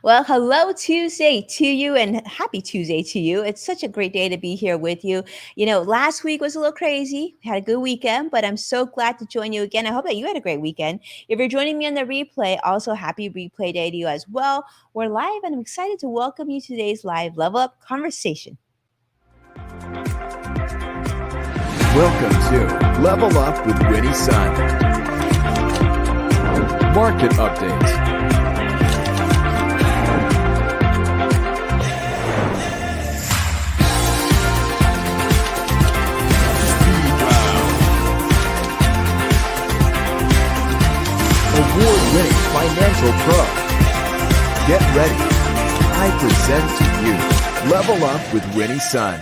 Well, hello Tuesday to you and happy Tuesday to you. It's such a great day to be here with you. Last week was a little crazy. We had a good weekend, but I'm so glad to join you again. I hope that you had a great weekend. If you're joining me on the replay, also happy replay day to you as well. We're live and I'm excited to welcome you to today's live level up conversation. Welcome to Level Up with Winnie Sun. Market updates. Award-winning financial pro. Get ready. I present to you Level Up with Winnie Sun.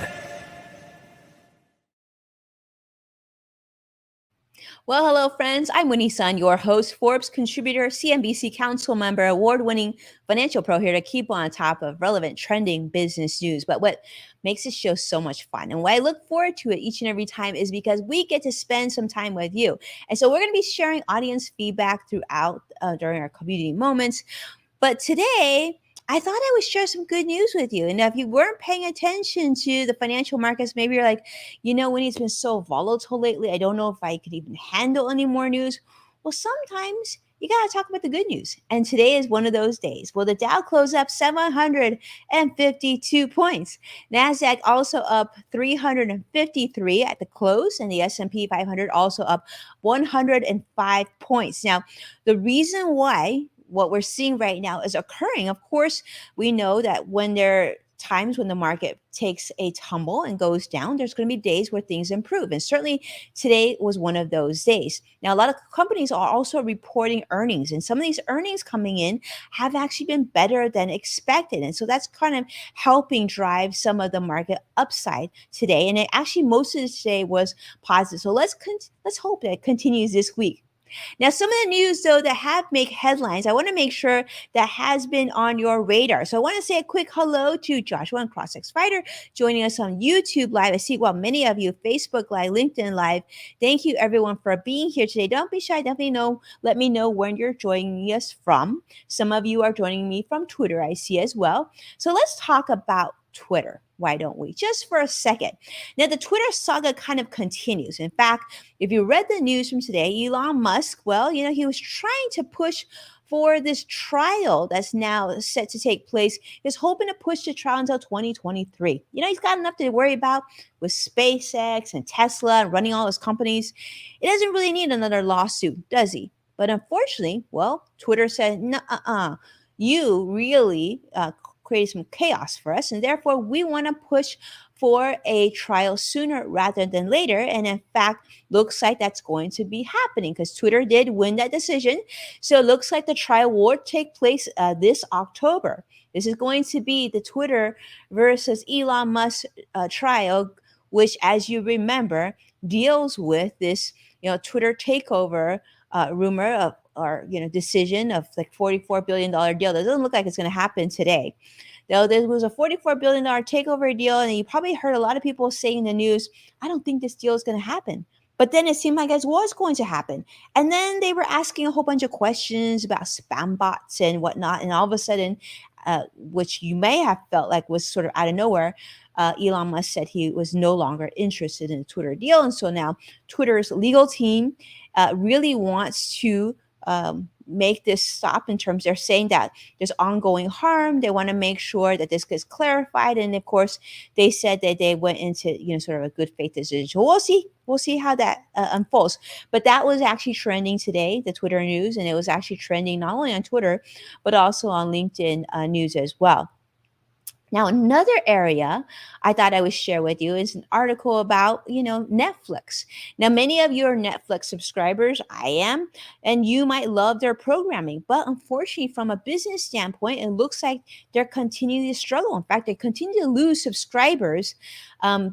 Well, hello, friends. I'm Winnie Sun, your host, Forbes contributor, CNBC Council member, award-winning financial pro here to keep on top of relevant, trending business news. But what makes this show so much fun and why I look forward to it each and every time is because we get to spend some time with you. And so we're going to be sharing audience feedback throughout during our community moments. But today, I thought I would share some good news with you. And if you weren't paying attention to the financial markets, maybe you're like, Winnie, it's been so volatile lately. I don't know if I could even handle any more news. Well, sometimes you got to talk about the good news. And today is one of those days. Well, the Dow closed up 752 points. NASDAQ also up 353 at the close. And the S&P 500 also up 105 points. Now, the reason why what we're seeing right now is occurring. Of course, we know that when there are times when the market takes a tumble and goes down, there's going to be days where things improve. And certainly today was one of those days. Now, a lot of companies are also reporting earnings, and some of these earnings coming in have actually been better than expected. And so that's kind of helping drive some of the market upside today. And actually, most of the today was positive. So let's hope that it continues this week. Now, some of the news, though, that have made headlines, I want to make sure that has been on your radar. So I want to say a quick hello to Joshua and CrossX Fighter joining us on YouTube Live. I see, many of you, Facebook Live, LinkedIn Live. Thank you, everyone, for being here today. Don't be shy. Definitely let me know when you're joining us from. Some of you are joining me from Twitter, I see as well. So let's talk about Twitter. Why don't we? Just for a second. Now, the Twitter saga kind of continues. In fact, if you read the news from today, Elon Musk, he was trying to push for this trial that's now set to take place. He's hoping to push the trial until 2023. He's got enough to worry about with SpaceX and Tesla and running all his companies. It doesn't really need another lawsuit, does he? But unfortunately, Twitter said, no, you really create some chaos for us, and therefore we want to push for a trial sooner rather than later. And in fact, looks like that's going to be happening because Twitter did win that decision. So it looks like the trial will take place this October. This is going to be the Twitter versus Elon Musk trial, which, as you remember, deals with this Twitter takeover rumor of or decision of like $44 billion deal. That doesn't look like it's going to happen today. Though there was a $44 billion takeover deal, and you probably heard a lot of people saying in the news, I don't think this deal is going to happen. But then it seemed like it was going to happen. And then they were asking a whole bunch of questions about spam bots and whatnot. And all of a sudden, which you may have felt like was sort of out of nowhere, Elon Musk said he was no longer interested in the Twitter deal. And so now Twitter's legal team really wants to make this stop in terms they're saying that there's ongoing harm. They want to make sure that this gets clarified. And of course, they said that they went into, sort of a good faith decision. So we'll see how that unfolds. But that was actually trending today, the Twitter news. And it was actually trending not only on Twitter, but also on LinkedIn news as well. Now, another area I thought I would share with you is an article about, Netflix. Now, many of you are Netflix subscribers. I am, and you might love their programming. But unfortunately, from a business standpoint, it looks like they're continuing to struggle. In fact, they continue to lose subscribers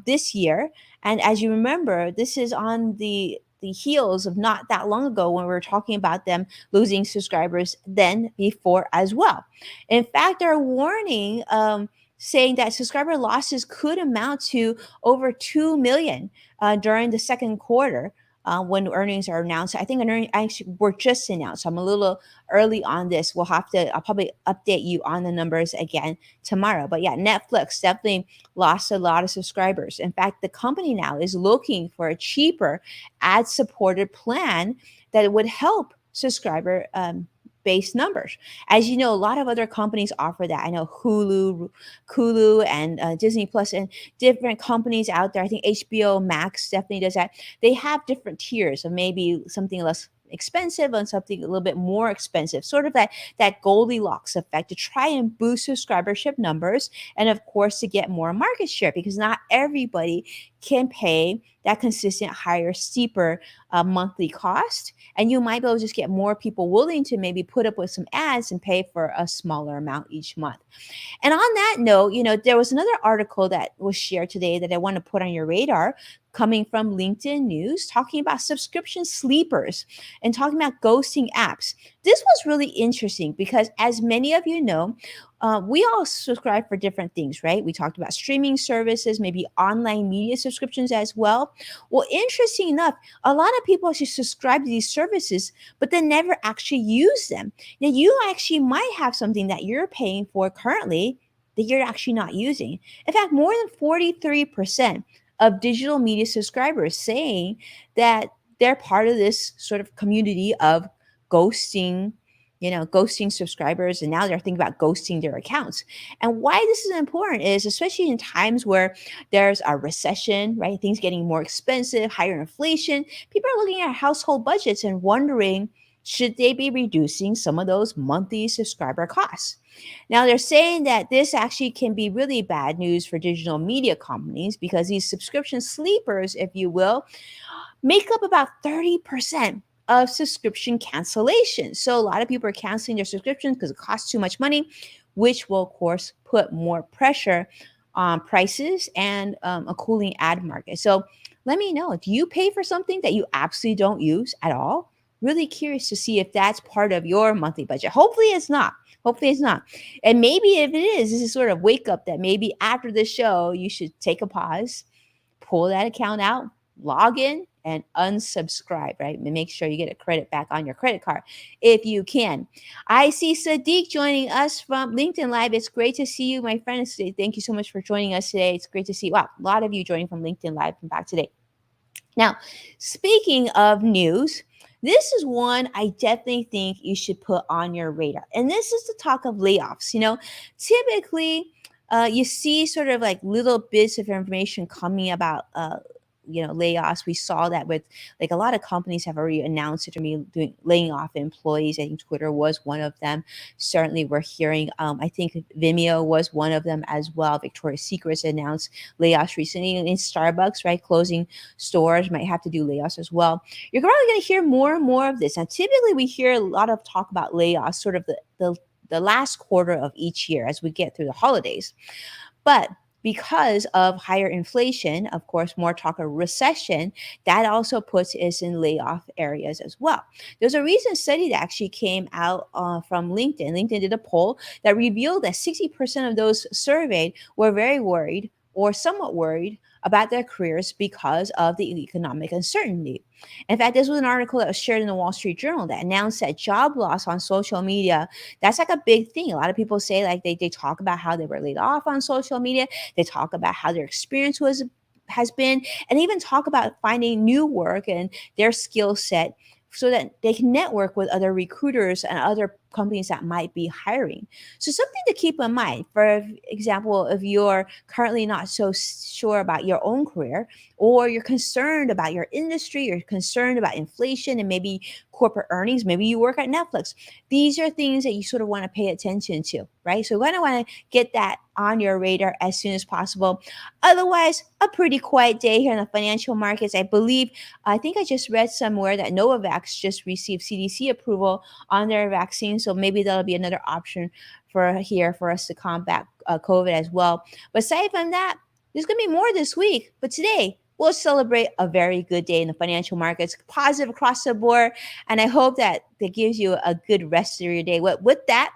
this year. And as you remember, this is on the heels of not that long ago when we were talking about them losing subscribers then before as well. In fact, they're warning saying that subscriber losses could amount to over 2 million during the second quarter when earnings are announced. I think actually were just announced. So I'm a little early on this. I'll probably update you on the numbers again tomorrow. But yeah, Netflix definitely lost a lot of subscribers. In fact, the company now is looking for a cheaper ad supported plan that would help subscriber based numbers. As you know, a lot of other companies offer that. I know Hulu, and Disney Plus, and different companies out there. I think HBO Max definitely does that. They have different tiers of maybe something less expensive and something a little bit more expensive, sort of that Goldilocks effect to try and boost subscribership numbers, and of course to get more market share, because not everybody can pay that consistent higher steeper monthly cost, and you might be able to just get more people willing to maybe put up with some ads and pay for a smaller amount each month. And on that note, there was another article that was shared today that I want to put on your radar, coming from LinkedIn News, talking about subscription sleepers and talking about ghosting apps. This was really interesting because, as many of you know, we all subscribe for different things, right? We talked about streaming services, maybe online media subscriptions as well. Well, interesting enough, a lot of people actually subscribe to these services, but then never actually use them. Now, you actually might have something that you're paying for currently that you're actually not using. In fact, more than 43% of digital media subscribers saying that they're part of this sort of community of ghosting, ghosting subscribers. And now they're thinking about ghosting their accounts. And why this is important is, especially in times where there's a recession, right? Things getting more expensive, higher inflation. People are looking at household budgets and wondering, should they be reducing some of those monthly subscriber costs? Now, they're saying that this actually can be really bad news for digital media companies, because these subscription sleepers, if you will, make up about 30% of subscription cancellations. So a lot of people are canceling their subscriptions because it costs too much money, which will, of course, put more pressure on prices and a cooling ad market. So let me know, do you pay for something that you absolutely don't use at all? Really curious to see if that's part of your monthly budget. Hopefully it's not. Hopefully it's not. And maybe if it is, this is sort of wake up that maybe after the show, you should take a pause, pull that account out, log in, and unsubscribe, right? And make sure you get a credit back on your credit card if you can. I see Sadiq joining us from LinkedIn Live. It's great to see you, my friend. Thank you so much for joining us today. It's great to see, wow, a lot of you joining from LinkedIn Live from back today. Now, speaking of news, this is one I definitely think you should put on your radar. And this is the talk of layoffs. Typically, you see sort of like little bits of information coming about layoffs. We saw that with, like, a lot of companies have already announced that they're laying off employees. I think Twitter was one of them. Certainly we're hearing, I think Vimeo was one of them as well. Victoria's Secrets announced layoffs recently, and in Starbucks, right, closing stores, might have to do layoffs as well. You're probably going to hear more and more of this. Now, typically we hear a lot of talk about layoffs sort of the last quarter of each year as we get through the holidays. But because of higher inflation, of course, more talk of recession, that also puts us in layoff areas as well. There's a recent study that actually came out from LinkedIn. LinkedIn did a poll that revealed that 60% of those surveyed were very worried or somewhat worried about their careers because of the economic uncertainty. In fact, this was an article that was shared in the Wall Street Journal that announced that job loss on social media, that's like a big thing. A lot of people say, like, they talk about how they were laid off on social media. They talk about how their experience has been, and even talk about finding new work and their skill set so that they can network with other recruiters and other companies that might be hiring. So something to keep in mind, for example, if you're currently not so sure about your own career, or you're concerned about your industry, you're concerned about inflation and maybe corporate earnings, maybe you work at Netflix. These are things that you sort of want to pay attention to, right? So you're going to want to get that on your radar as soon as possible. Otherwise, a pretty quiet day here in the financial markets. I think I just read somewhere that Novavax just received CDC approval on their vaccine. So maybe that'll be another option for us to combat COVID as well. But aside from that, there's going to be more this week. But today, we'll celebrate a very good day in the financial markets, positive across the board. And I hope that gives you a good rest of your day. With that,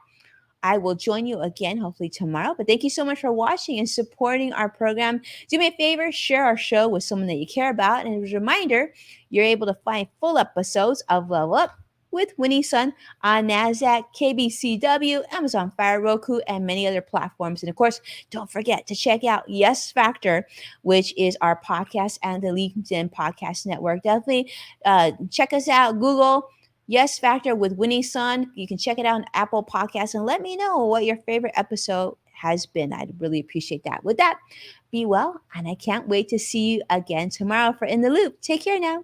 I will join you again, hopefully tomorrow. But thank you so much for watching and supporting our program. Do me a favor, share our show with someone that you care about. And as a reminder, you're able to find full episodes of Level Up with Winnie Sun on NASDAQ, KBCW, Amazon Fire, Roku, and many other platforms. And of course, don't forget to check out Yes Factor, which is our podcast and the LinkedIn Podcast Network. Definitely check us out. Google Yes Factor with Winnie Sun. You can check it out on Apple Podcasts and let me know what your favorite episode has been. I'd really appreciate that. With that, be well, and I can't wait to see you again tomorrow for In the Loop. Take care now.